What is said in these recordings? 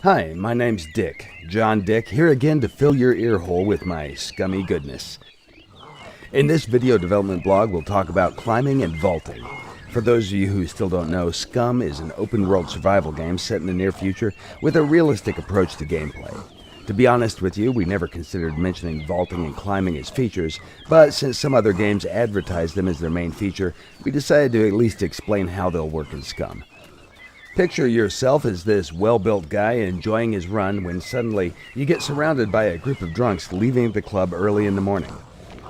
Hi, my name's Dick, John Dick, here again to fill your ear hole with my scummy goodness. In this video development blog, we'll talk about climbing and vaulting. For those of you who still don't know, SCUM is an open-world survival game set in the near future with a realistic approach to gameplay. To be honest with you, we never considered mentioning vaulting and climbing as features, but since some other games advertise them as their main feature, we decided to at least explain how they'll work in SCUM. Picture yourself as this well-built guy enjoying his run when suddenly you get surrounded by a group of drunks leaving the club early in the morning.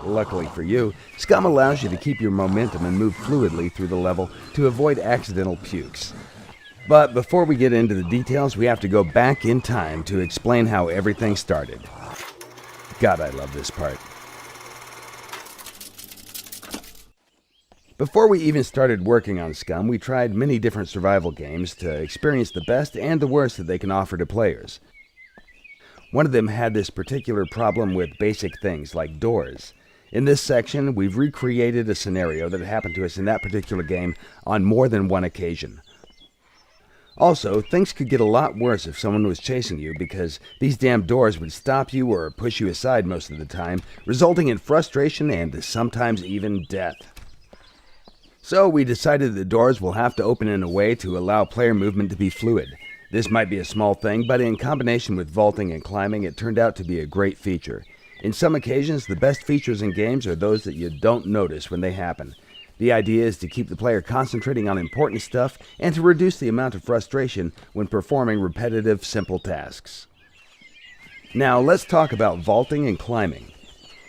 Luckily for you, SCUM allows you to keep your momentum and move fluidly through the level to avoid accidental pukes. But before we get into the details, we have to go back in time to explain how everything started. God, I love this part. Before we even started working on SCUM, we tried many different survival games to experience the best and the worst that they can offer to players. One of them had this particular problem with basic things like doors. In this section, we've recreated a scenario that happened to us in that particular game on more than one occasion. Also, things could get a lot worse if someone was chasing you because these damn doors would stop you or push you aside most of the time, resulting in frustration and sometimes even death. So we decided the doors will have to open in a way to allow player movement to be fluid. This might be a small thing, but in combination with vaulting and climbing, it turned out to be a great feature. In some occasions, the best features in games are those that you don't notice when they happen. The idea is to keep the player concentrating on important stuff and to reduce the amount of frustration when performing repetitive, simple tasks. Now let's talk about vaulting and climbing.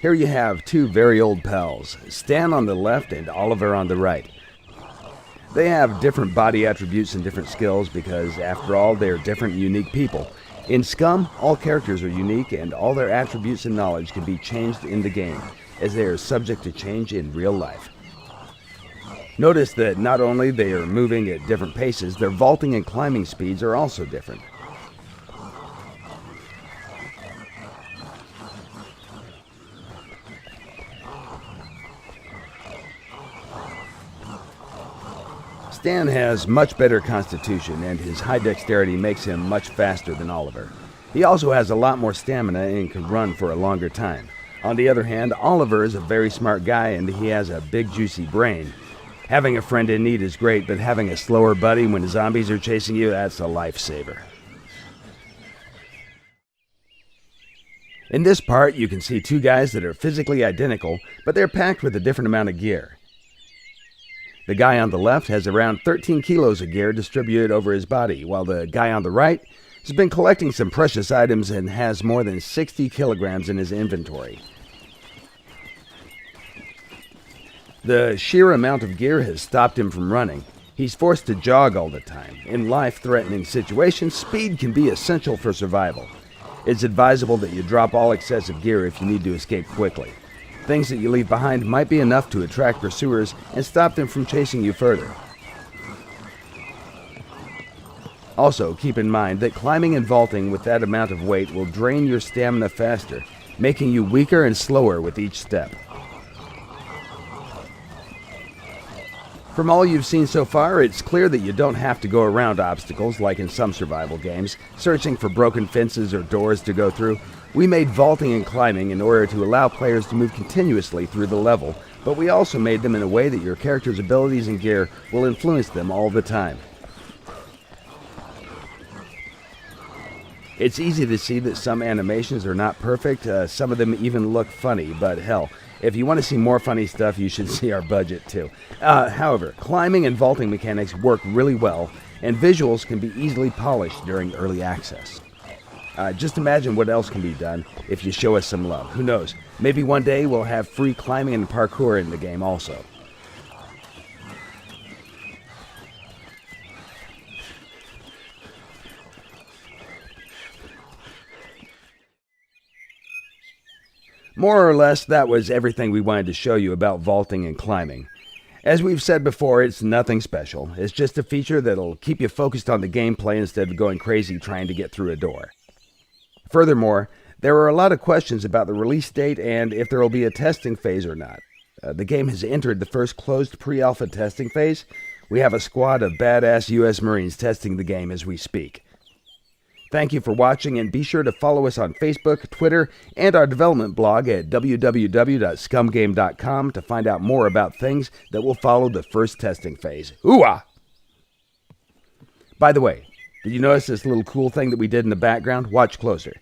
Here you have two very old pals, Stan on the left and Oliver on the right. They have different body attributes and different skills because, after all, they are different and unique people. In SCUM, all characters are unique and all their attributes and knowledge can be changed in the game, as they are subject to change in real life. Notice that not only they are moving at different paces, their vaulting and climbing speeds are also different. Stan has much better constitution, and his high dexterity makes him much faster than Oliver. He also has a lot more stamina and can run for a longer time. On the other hand, Oliver is a very smart guy and he has a big juicy brain. Having a friend in need is great, but having a slower buddy when zombies are chasing you, that's a lifesaver. In this part, you can see two guys that are physically identical, but they're packed with a different amount of gear. The guy on the left has around 13 kilos of gear distributed over his body, while the guy on the right has been collecting some precious items and has more than 60 kilograms in his inventory. The sheer amount of gear has stopped him from running. He's forced to jog all the time. In life-threatening situations, speed can be essential for survival. It's advisable that you drop all excessive gear if you need to escape quickly. Things that you leave behind might be enough to attract pursuers and stop them from chasing you further. Also, keep in mind that climbing and vaulting with that amount of weight will drain your stamina faster, making you weaker and slower with each step. From all you've seen so far, it's clear that you don't have to go around obstacles like in some survival games, searching for broken fences or doors to go through. We made vaulting and climbing in order to allow players to move continuously through the level, but we also made them in a way that your character's abilities and gear will influence them all the time. It's easy to see that some animations are not perfect, some of them even look funny, but hell, if you want to see more funny stuff, you should see our budget too. However, climbing and vaulting mechanics work really well, and visuals can be easily polished during early access. Just imagine what else can be done if you show us some love. Who knows? Maybe one day we'll have free climbing and parkour in the game also. More or less, that was everything we wanted to show you about vaulting and climbing. As we've said before, it's nothing special. It's just a feature that'll keep you focused on the gameplay instead of going crazy trying to get through a door. Furthermore, there are a lot of questions about the release date and if there will be a testing phase or not. The game has entered the first closed pre-alpha testing phase. We have a squad of badass U.S. Marines testing the game as we speak. Thank you for watching, and be sure to follow us on Facebook, Twitter, and our development blog at www.scumgame.com to find out more about things that will follow the first testing phase. Ooh-ah! By the way, did you notice this little cool thing that we did in the background? Watch closer.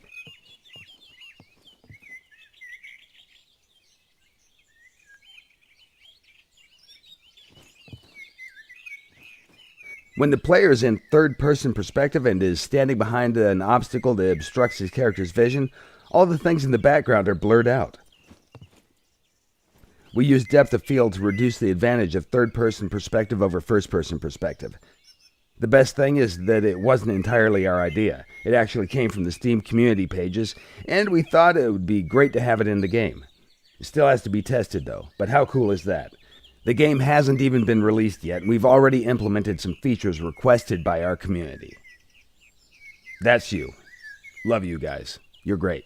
When the player is in third-person perspective and is standing behind an obstacle that obstructs his character's vision, all the things in the background are blurred out. We use depth of field to reduce the advantage of third-person perspective over first-person perspective. The best thing is that it wasn't entirely our idea. It actually came from the Steam community pages, and we thought it would be great to have it in the game. It still has to be tested, though, but how cool is that? The game hasn't even been released yet, and we've already implemented some features requested by our community. That's you. Love you guys. You're great.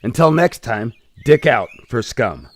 Until next time, dick out for scum.